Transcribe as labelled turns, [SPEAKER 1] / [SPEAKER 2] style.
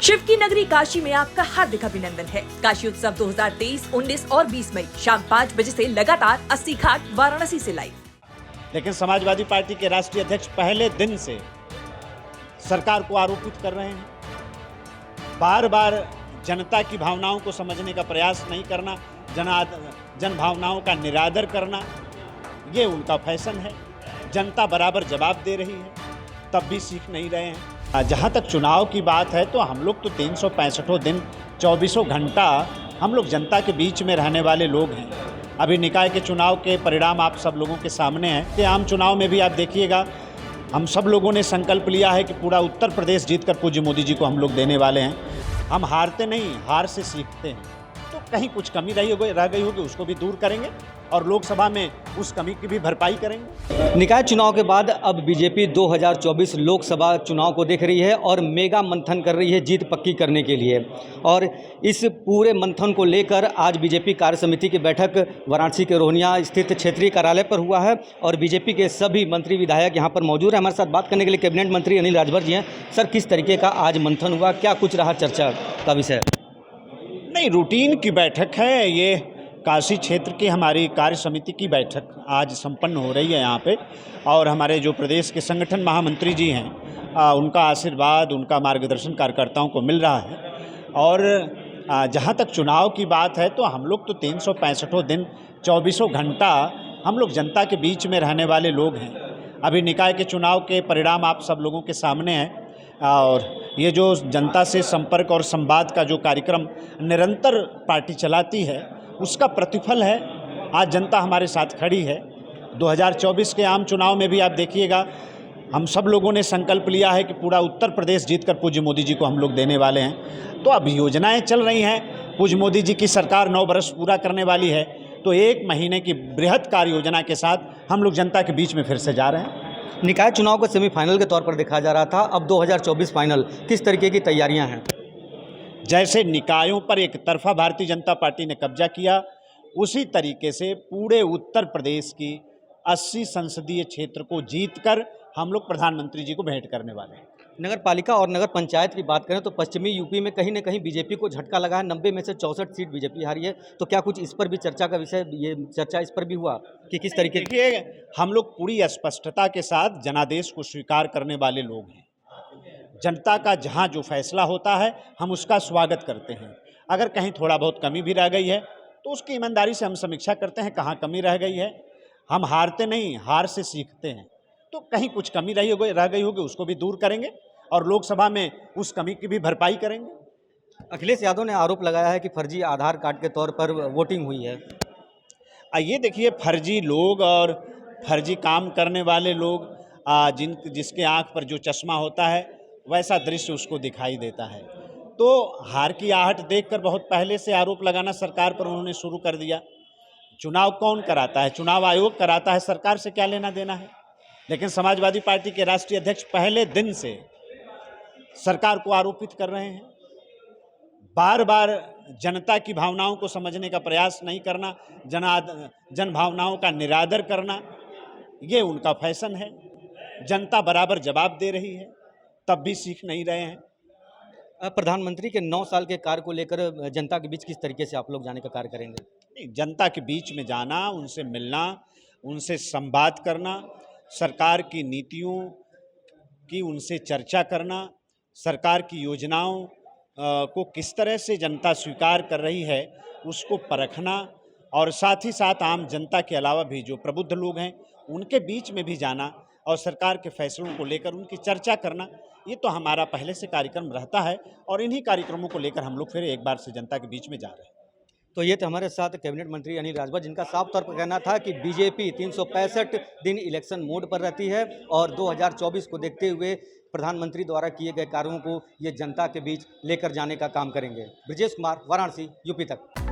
[SPEAKER 1] शिव की नगरी काशी में आपका हार्दिक अभिनंदन है। काशी उत्सव 2023, 19 और 20 मई शाम 5 बजे से लगातार 80 घाट वाराणसी से लाइव।
[SPEAKER 2] लेकिन समाजवादी पार्टी के राष्ट्रीय अध्यक्ष पहले दिन से सरकार को आरोपित कर रहे हैं, बार बार जनता की भावनाओं को समझने का प्रयास नहीं करना, जन भावनाओं का निरादर करना, ये उनका फैशन है। जनता बराबर जवाब दे रही है, तब भी सीख नहीं रहे हैं। जहाँ तक चुनाव की बात है तो हम लोग तो 365 दिन 24 घंटा हम लोग जनता के बीच में रहने वाले लोग हैं। अभी निकाय के चुनाव के परिणाम आप सब लोगों के सामने हैं। कि आम चुनाव में भी आप देखिएगा, हम सब लोगों ने संकल्प लिया है कि पूरा उत्तर प्रदेश जीतकर पूज्य मोदी जी को हम लोग देने वाले हैं। हम हारते नहीं, हार से सीखते हैं। तो कहीं कुछ कमी रह गई होगी, उसको भी दूर करेंगे और लोकसभा में उस कमी की भी भरपाई करेंगे।
[SPEAKER 3] निकाय चुनाव के बाद अब बीजेपी 2024 लोकसभा चुनाव को देख रही है और मेगा मंथन कर रही है जीत पक्की करने के लिए। और इस पूरे मंथन को लेकर आज बीजेपी कार्य समिति की बैठक वाराणसी के रोहनिया स्थित क्षेत्रीय कार्यालय पर हुआ है और बीजेपी के सभी मंत्री विधायक यहाँ पर मौजूद हैं। हमारे साथ बात करने के लिए कैबिनेट मंत्री अनिल राजभर जी हैं। सर, किस तरीके का आज मंथन हुआ, क्या कुछ रहा चर्चा का विषय?
[SPEAKER 2] नहीं, रूटीन की बैठक है ये। काशी क्षेत्र की हमारी कार्य समिति की बैठक आज संपन्न हो रही है यहाँ पे, और हमारे जो प्रदेश के संगठन महामंत्री जी हैं, उनका आशीर्वाद, उनका मार्गदर्शन कार्यकर्ताओं को मिल रहा है। और जहाँ तक चुनाव की बात है तो हम लोग तो 365 दिन 24 घंटा हम लोग जनता के बीच में रहने वाले लोग हैं। अभी निकाय के चुनाव के परिणाम आप सब लोगों के सामने हैं, और ये जो जनता से संपर्क और संवाद का जो कार्यक्रम निरंतर पार्टी चलाती है, उसका प्रतिफल है। आज जनता हमारे साथ खड़ी है। 2024 के आम चुनाव में भी आप देखिएगा, हम सब लोगों ने संकल्प लिया है कि पूरा उत्तर प्रदेश जीतकर पूज्य मोदी जी को हम लोग देने वाले हैं। तो अब योजनाएं चल रही हैं। पूज्य मोदी जी की सरकार 9 वर्ष पूरा करने वाली है, तो 1 महीने की बृहत कार्य योजना के साथ हम लोग जनता के बीच में फिर से जा रहे हैं।
[SPEAKER 3] निकाय चुनाव को सेमीफाइनल के तौर पर देखा जा रहा था, अब 2024 फाइनल, किस तरीके की तैयारियां हैं?
[SPEAKER 2] जैसे निकायों पर एक तरफा भारतीय जनता पार्टी ने कब्जा किया, उसी तरीके से पूरे उत्तर प्रदेश की 80 संसदीय क्षेत्र को जीतकर हम लोग प्रधानमंत्री जी को भेंट करने वाले हैं।
[SPEAKER 3] नगर पालिका और नगर पंचायत की बात करें तो पश्चिमी यूपी में कहीं न कहीं बीजेपी को झटका लगा है। 90 में से 64 सीट बीजेपी हारी है। तो क्या कुछ इस पर भी चर्चा का विषय, ये चर्चा इस पर भी हुआ कि किस तरीके?
[SPEAKER 2] देखिए, हम लोग पूरी स्पष्टता के साथ जनादेश को स्वीकार करने वाले लोग हैं। जनता का जहां जो फैसला होता है, हम उसका स्वागत करते हैं। अगर कहीं थोड़ा बहुत कमी भी रह गई है तो उसकी ईमानदारी से हम समीक्षा करते हैं, कहाँ कमी रह गई है। हम हारते नहीं, हार से सीखते हैं। तो कहीं कुछ कमी रह गई होगी, उसको भी दूर करेंगे और लोकसभा में उस कमी की भी भरपाई करेंगे।
[SPEAKER 3] अखिलेश यादव ने आरोप लगाया है कि फर्जी आधार कार्ड के तौर पर वोटिंग हुई है।
[SPEAKER 2] ये देखिए, फर्जी लोग और फर्जी काम करने वाले लोग, जिसके आंख पर जो चश्मा होता है वैसा दृश्य उसको दिखाई देता है। तो हार की आहट देखकर बहुत पहले से आरोप लगाना सरकार पर उन्होंने शुरू कर दिया। चुनाव कौन कराता है? चुनाव आयोग कराता है, सरकार से क्या लेना देना है। लेकिन समाजवादी पार्टी के राष्ट्रीय अध्यक्ष पहले दिन से सरकार को आरोपित कर रहे हैं, बार बार जनता की भावनाओं को समझने का प्रयास नहीं करना, जन भावनाओं का निरादर करना, ये उनका फैशन है। जनता बराबर जवाब दे रही है, तब भी सीख नहीं रहे हैं।
[SPEAKER 3] प्रधानमंत्री के 9 साल के कार्य को लेकर जनता के बीच किस तरीके से आप लोग जाने का कार्य करेंगे?
[SPEAKER 2] नहीं, जनता के बीच में जाना, उनसे मिलना, उनसे संवाद करना, सरकार की नीतियों की उनसे चर्चा करना, सरकार की योजनाओं को किस तरह से जनता स्वीकार कर रही है उसको परखना, और साथ ही साथ आम जनता के अलावा भी जो प्रबुद्ध लोग हैं उनके बीच में भी जाना और सरकार के फैसलों को लेकर उनकी चर्चा करना, ये तो हमारा पहले से कार्यक्रम रहता है। और इन्हीं कार्यक्रमों को लेकर हम लोग फिर एक बार से जनता के बीच में जा रहे हैं।
[SPEAKER 3] तो ये तो हमारे साथ कैबिनेट मंत्री अनिल राजभर, जिनका साफ तौर पर कहना था कि बीजेपी 365 दिन इलेक्शन मोड पर रहती है और 2024 को देखते हुए प्रधानमंत्री द्वारा किए गए कार्यों को ये जनता के बीच लेकर जाने का काम करेंगे। ब्रजेश कुमार, वाराणसी, यूपी तक।